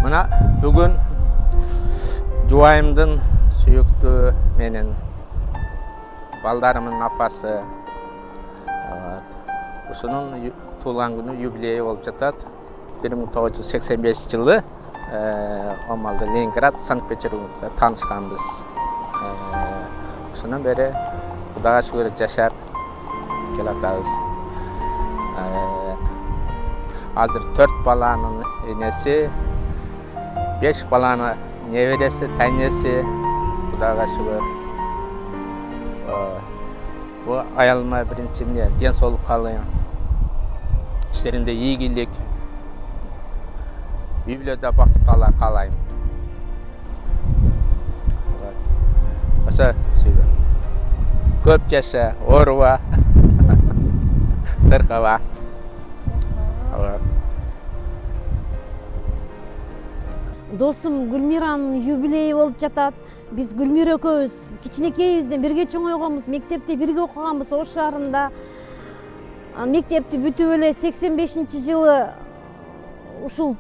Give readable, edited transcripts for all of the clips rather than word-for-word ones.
Мына бүгін жұбайымдың сүйікті менің балдарымның апасы. Осының туылған күні юбилейі болып жатады. 1985 жылы Омалды Ленинград, Санкт-Петербургда танышқанбыз. Осынан бері Құдаға шүкір жашап келатабыз. Азыр 4 баланың енесі, 5 баланы небересі, тәңесі, Құдаға шүкір. Bu ayalma birinçinde денсаулық қалайын, işlerinde iyigillik, Bibliyada baqtıqalar қалайын. Osa süper. Көп yaşa, orva, sırqava. Досым Гүлмираның юбилейі болып жатат. Біз Гүлмира экөөбүз кичинекейибизден бирге чоңойгонбуз, мектепте бирге окуганбыз Ош шаарында. Мектепти бүтүп эле 85-жылы ушул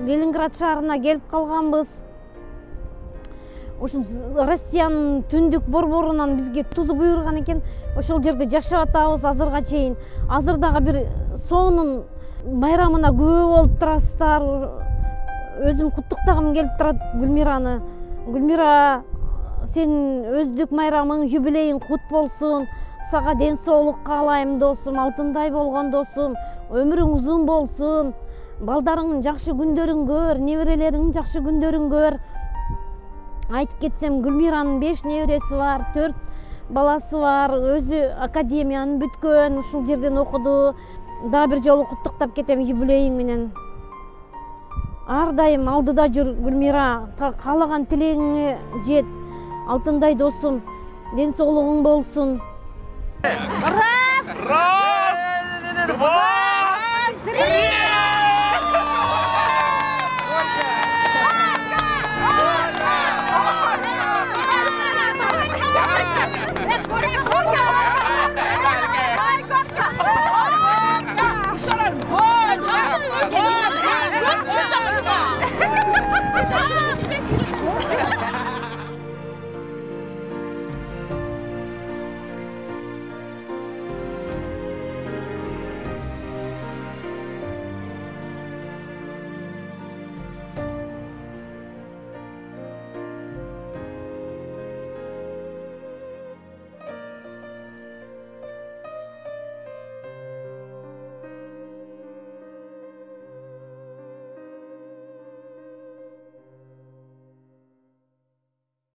Ленинград шаарына келип калганбыз. Ушул Россиянын түндүк борборунан бизге тузу буйруган экен. Ошол жерде жашап атабыз азырга чейин. Азыр дагы бир сонун майрамына күбө болуп турасыздар. Өзүм куттуктагым келип турат Гүлмираны. Гүлмира, сен өздүк майрамың, юбилейиң кут болсун. Сага ден соолук каалайм досум, алтындай болгон досум. Өмүрүң узун болсун. Балдарыңдын жакшы күндөрүн көр, неберелериңдин жакшы күндөрүн көр. Айтып кетсем, Гүлмиранын 5 небереси бар, 4 баласы бар. Өзү академияны бүткөн, ушул жерден окуду. Дагы бир жолу куттуктап кетем юбилейиң менен. Ар дайым алдыда жүр Гүлмира, каалаган тилегиңе жет. Алтындай досум, ден соолугуң болсун. Раз!